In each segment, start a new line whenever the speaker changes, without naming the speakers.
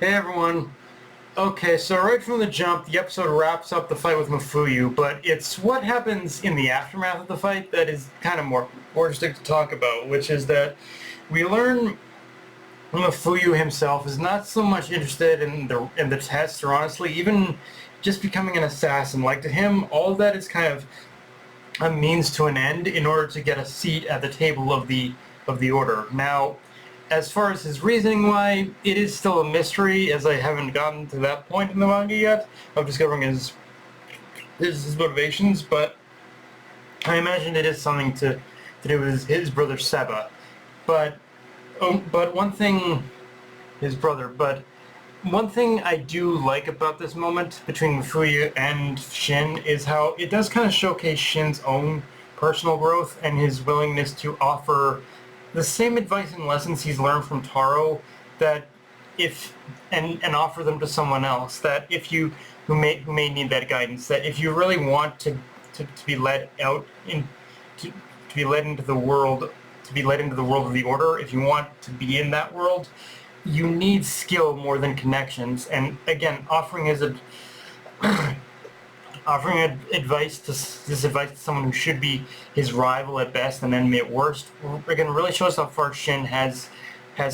Hey everyone. Okay, so right from the jump, the episode wraps up the fight with Mafuyu, but it's what happens in the aftermath of the fight that is kind of more interesting to talk about, which is that we learn Mafuyu himself is not so much interested in the test, or honestly, even just becoming an assassin. Like to him, all of that is kind of a means to an end in order to get a seat at the table of the order. Now, as far as his reasoning why, it is still a mystery, as I haven't gotten to that point in the manga yet of discovering his motivations, but I imagine it is something to do with his brother Seba. But but one thing, his brother, but one thing I do like about this moment between Mafuyu and Shin is how it does kind of showcase Shin's own personal growth and his willingness to offer the same advice and lessons he's learned from Taro, that if and offer them to someone else, that if you who may need that guidance, that if you really want to be led out in to be led into the world, to be led into the world of the order, if you want to be in that world, you need skill more than connections. And again, advice to someone who should be his rival at best and enemy at worst, again, really shows how far Shin has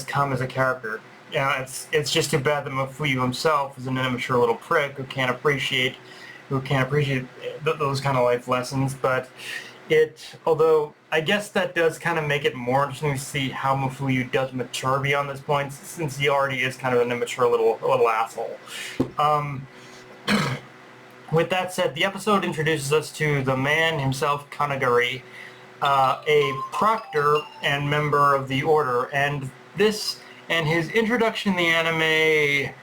come as a character. Yeah, it's just too bad that Mafuyu himself is an immature little prick who can't appreciate those kind of life lessons. But although I guess that does kind of make it more interesting to see how Mafuyu does mature beyond this point, since he already is kind of an immature little asshole. Um, with that said, the episode introduces us to the man himself, Kanaguri, a proctor and member of the Order, and his introduction in the anime,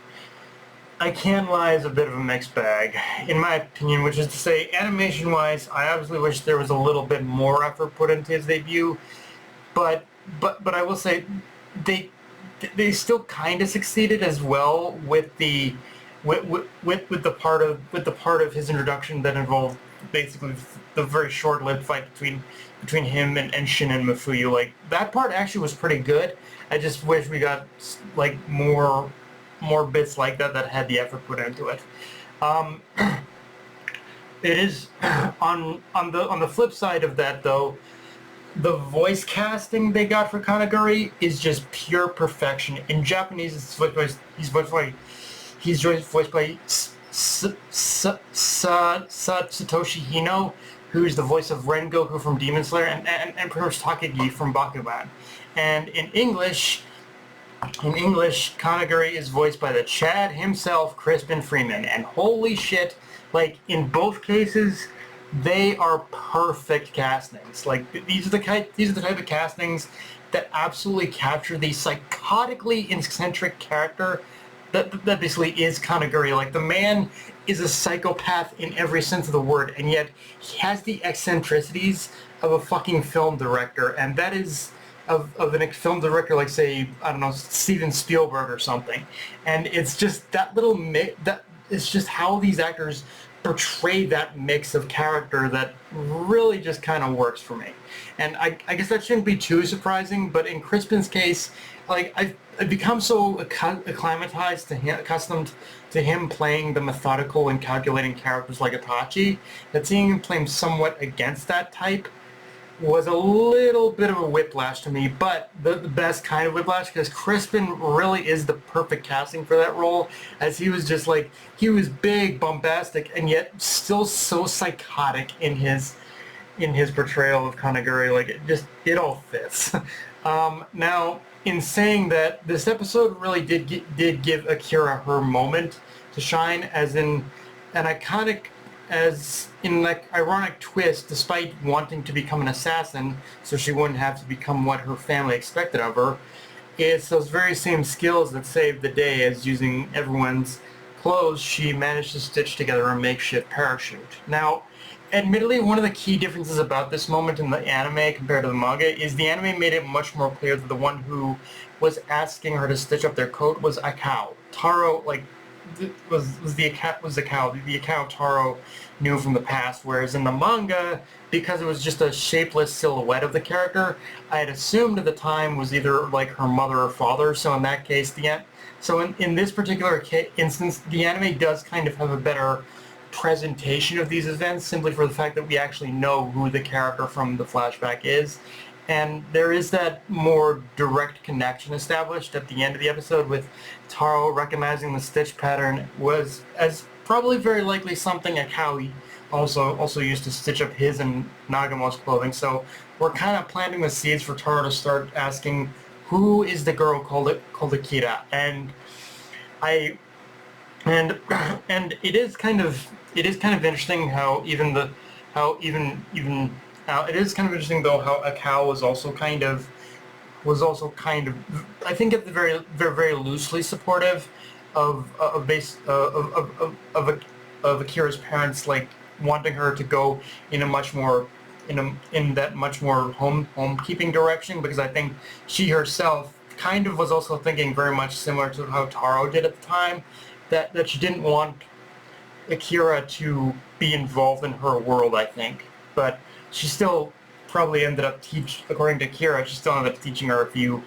I can't lie, is a bit of a mixed bag, in my opinion, which is to say, animation-wise, I obviously wish there was a little bit more effort put into his debut, but I will say they still kind of succeeded as well with the part of his introduction that involved basically the very short-lived fight between him and Shin and Mafuyu. Like, that part actually was pretty good. I just wish we got like more bits like that had the effort put into it. Um, it is on the flip side of that, though, the voice casting they got for Kanaguri is just pure perfection. In Japanese, he's voiced by Satoshi Hino, who's the voice of Rengoku from Demon Slayer, and Prince Takagi from Bakuman. And in English, Kanaguri is voiced by the Chad himself, Crispin Freeman. And holy shit, like, in both cases, they are perfect castings. Like, these are the type of castings that absolutely capture the psychotically eccentric character that basically is Kanaguri. Like, the man is a psychopath in every sense of the word, and yet he has the eccentricities of a fucking film director, and that is of a film director like, say, I don't know, Steven Spielberg or something. And it's just that little that it's just how these actors portray that mix of character that really just kind of works for me. And I guess that shouldn't be too surprising, but in Crispin's case, like, I've become so accustomed to him playing the methodical and calculating characters like Itachi, that seeing him playing somewhat against that type was a little bit of a whiplash to me, but the best kind of whiplash, because Crispin really is the perfect casting for that role, as he was just like, he was big, bombastic, and yet still so psychotic in his portrayal of Kanaguri. Like, it all fits. Now, in saying that, this episode really did give Akira her moment to shine, as in an ironic twist, despite wanting to become an assassin so she wouldn't have to become what her family expected of her. It's those very same skills that saved the day, as using everyone's clothes, she managed to stitch together a makeshift parachute. Now, admittedly, one of the key differences about this moment in the anime compared to the manga is the anime made it much more clear that the one who was asking her to stitch up their coat was Akao. Taro, like, was the cow. The cow Taro knew from the past, whereas in the manga, because it was just a shapeless silhouette of the character, I had assumed at the time was either like her mother or father. So in that case, in this particular instance, the anime does kind of have a better presentation of these events simply for the fact that we actually know who the character from the flashback is. And there is that more direct connection established at the end of the episode with Taro recognizing the stitch pattern was as probably very likely something Akawi also used to stitch up his and Nagamo's clothing. So we're kind of planting the seeds for Taro to start asking who is the girl called Akira. I and it is kind of interesting how even the how even it is kind of interesting though how Akao was also kind of I think at the very loosely supportive of Akira's parents like wanting her to go in a much more in that much more homekeeping direction, because I think she herself kind of was also thinking very much similar to how Taro did at the time, that she didn't want Akira to be involved in her world, I think. But she still probably ended up according to Akira, she still ended up teaching her a few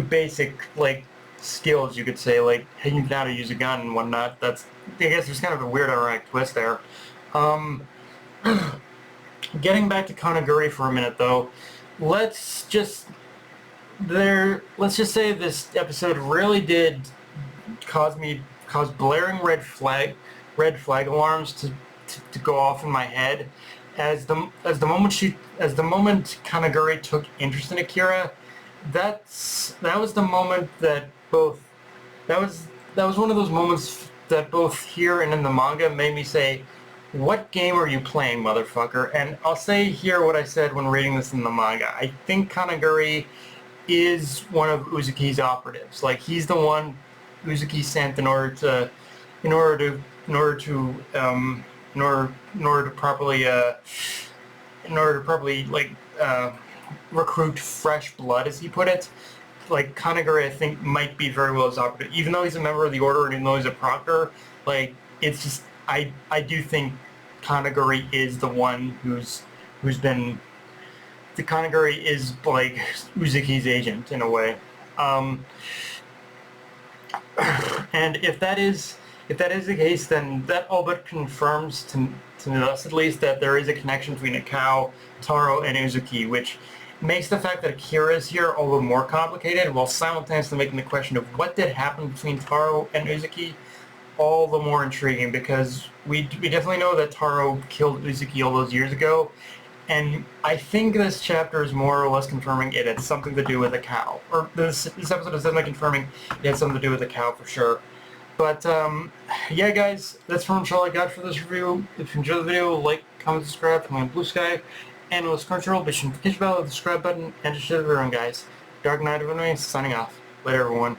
basic like skills, you could say, like hey, you know how to use a gun and whatnot. I guess there's kind of a weird ironic twist there. Um, Getting back to Kanaguri for a minute though, let's just let's just say this episode really did cause blaring red flag alarms to go off in my head as the moment Kanaguri took interest in Akira. That was the moment that both that was one of those moments that both here and in the manga made me say, what game are you playing, motherfucker? And I'll say here what I said when reading this in the manga. I think Kanaguri is one of Uzuki's operatives. Like he's the one Uzuki sent in order to in order to in order to properly like recruit fresh blood, as he put it. Like Kanaguri, I think might be very well his operative, even though he's a member of the order and even though he's a proctor. Like it's just I do think Kanaguri is the one who's been the Kanaguri is like Uzuki's agent in a way. Um, and if that is the case, then that all but confirms to us at least that there is a connection between Akao, Taro, and Uzuki, which makes the fact that Akira is here all the more complicated, while simultaneously making the question of what did happen between Taro and Uzuki all the more intriguing, because we definitely know that Taro killed Uzuki all those years ago, and I think this chapter is more or less confirming it had something to do with a cow. Or this episode is definitely confirming it had something to do with a cow for sure. But yeah, guys, that's pretty much all I got for this review. If you enjoyed the video, like, comment, subscribe to my Blue Sky, and with Crunchyroll, be sure to hit the bell, the subscribe button, and just share the video, guys. Dark Knight of Anime signing off. Later, everyone.